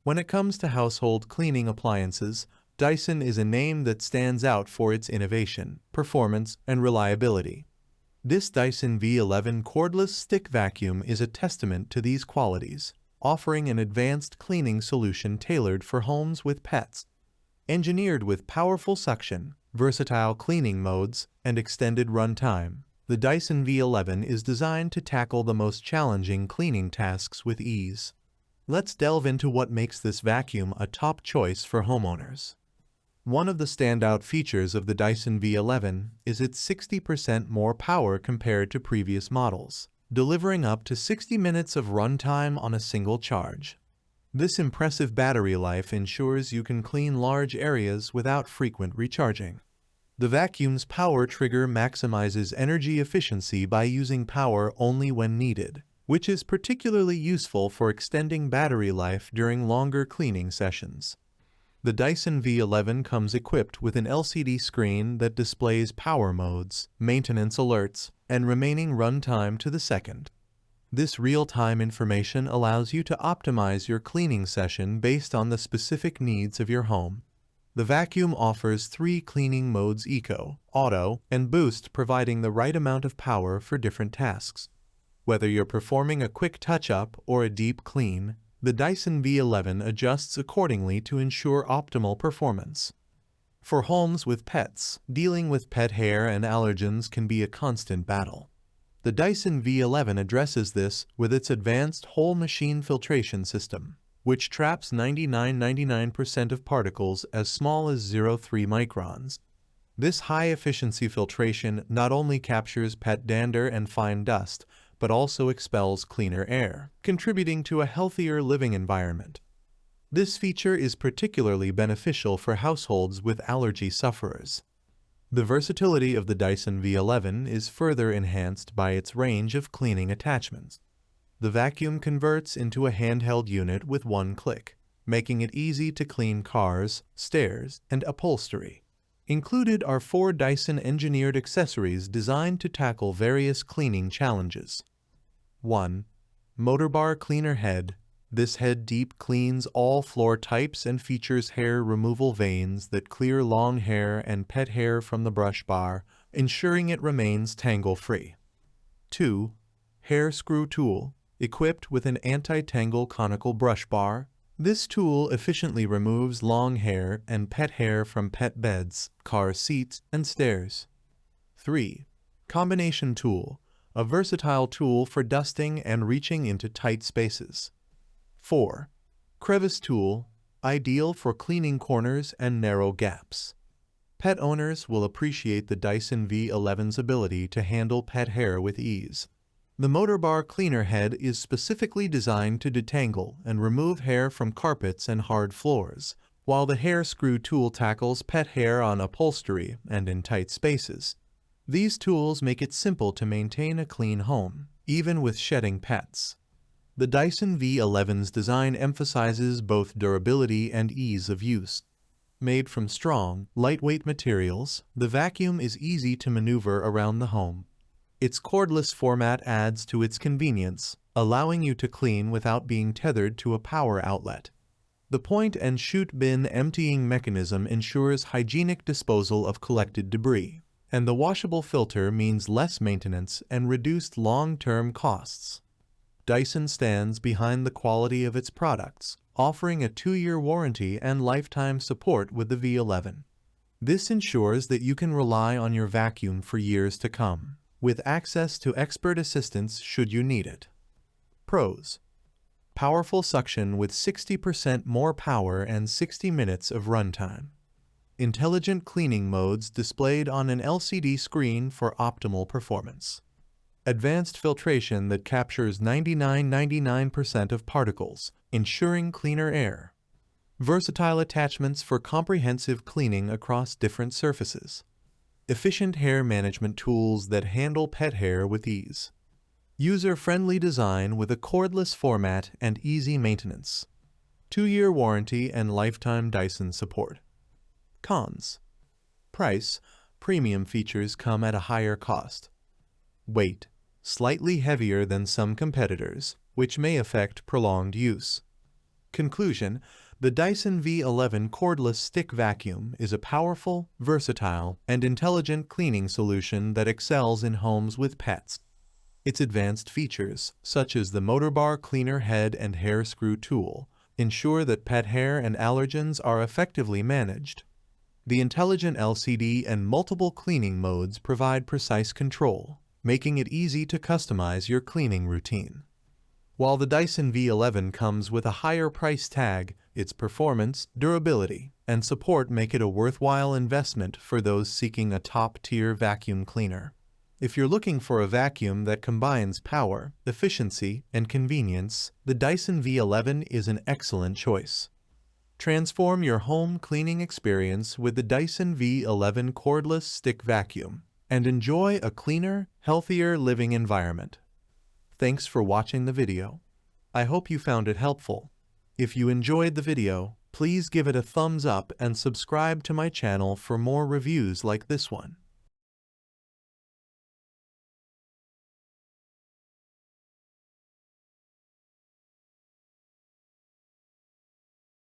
When it comes to household cleaning appliances, Dyson is a name that stands out for its innovation, performance, and reliability. This Dyson V11 cordless stick vacuum is a testament to these qualities, offering an advanced cleaning solution tailored for homes with pets. Engineered with powerful suction, versatile cleaning modes, and extended runtime, the Dyson V11 is designed to tackle the most challenging cleaning tasks with ease. Let's delve into what makes this vacuum a top choice for homeowners. One of the standout features of the Dyson V11 is its 60% more power compared to previous models, delivering up to 60 minutes of runtime on a single charge. This impressive battery life ensures you can clean large areas without frequent recharging. The vacuum's power trigger maximizes energy efficiency by using power only when needed, which is particularly useful for extending battery life during longer cleaning sessions. The Dyson V11 comes equipped with an LCD screen that displays power modes, maintenance alerts, and remaining runtime to the second. This real-time information allows you to optimize your cleaning session based on the specific needs of your home. The vacuum offers 3 cleaning modes: Eco, Auto, and Boost, providing the right amount of power for different tasks. Whether you're performing a quick touch-up or a deep clean, the Dyson V11 adjusts accordingly to ensure optimal performance. For homes with pets, dealing with pet hair and allergens can be a constant battle. The Dyson V11 addresses this with its advanced whole machine filtration system, which traps 99% of particles as small as 0.3 microns. This high-efficiency filtration not only captures pet dander and fine dust, but also expels cleaner air, contributing to a healthier living environment. This feature is particularly beneficial for households with allergy sufferers. The versatility of the Dyson V11 is further enhanced by its range of cleaning attachments. The vacuum converts into a handheld unit with one click, making it easy to clean cars, stairs, and upholstery. Included are 4 Dyson-engineered accessories designed to tackle various cleaning challenges. 1. Motor Bar Cleaner Head. This head deep cleans all floor types and features hair removal vanes that clear long hair and pet hair from the brush bar, ensuring it remains tangle-free. 2. Hair Screw Tool. Equipped with an anti-tangle conical brush bar, this tool efficiently removes long hair and pet hair from pet beds, car seats, and stairs. 3. Combination Tool. A versatile tool for dusting and reaching into tight spaces. 4. Crevice Tool. Ideal for cleaning corners and narrow gaps. Pet owners will appreciate the Dyson V11's ability to handle pet hair with ease. The Motor Bar Cleaner Head is specifically designed to detangle and remove hair from carpets and hard floors, while the Hair Screw Tool tackles pet hair on upholstery and in tight spaces. These tools make it simple to maintain a clean home, even with shedding pets. The Dyson V11's design emphasizes both durability and ease of use. Made from strong, lightweight materials, the vacuum is easy to maneuver around the home. Its cordless format adds to its convenience, allowing you to clean without being tethered to a power outlet. The point-and-shoot bin emptying mechanism ensures hygienic disposal of collected debris, and the washable filter means less maintenance and reduced long-term costs. Dyson stands behind the quality of its products, offering a 2-year warranty and lifetime support with the V11. This ensures that you can rely on your vacuum for years to come, with access to expert assistance should you need it. Pros: powerful suction with 60% more power and 60 minutes of runtime. Intelligent cleaning modes displayed on an LCD screen for optimal performance. Advanced filtration that captures 99% of particles, ensuring cleaner air. Versatile attachments for comprehensive cleaning across different surfaces. Efficient hair management tools that handle pet hair with ease. User-friendly design with a cordless format and easy maintenance. 2-year warranty and lifetime Dyson support. Cons: price: premium features come at a higher cost. Weight: slightly heavier than some competitors, which may affect prolonged use. Conclusion: the Dyson V11 Cordless Stick Vacuum is a powerful, versatile, and intelligent cleaning solution that excels in homes with pets. Its advanced features, such as the motor bar cleaner head and hair screw tool, ensure that pet hair and allergens are effectively managed. The intelligent LCD and multiple cleaning modes provide precise control, making it easy to customize your cleaning routine. While the Dyson V11 comes with a higher price tag, its performance, durability, and support make it a worthwhile investment for those seeking a top-tier vacuum cleaner. If you're looking for a vacuum that combines power, efficiency, and convenience, the Dyson V11 is an excellent choice. Transform your home cleaning experience with the Dyson V11 Cordless Stick Vacuum and enjoy a cleaner, healthier living environment. Thanks for watching the video. I hope you found it helpful. If you enjoyed the video, please give it a thumbs up and subscribe to my channel for more reviews like this one.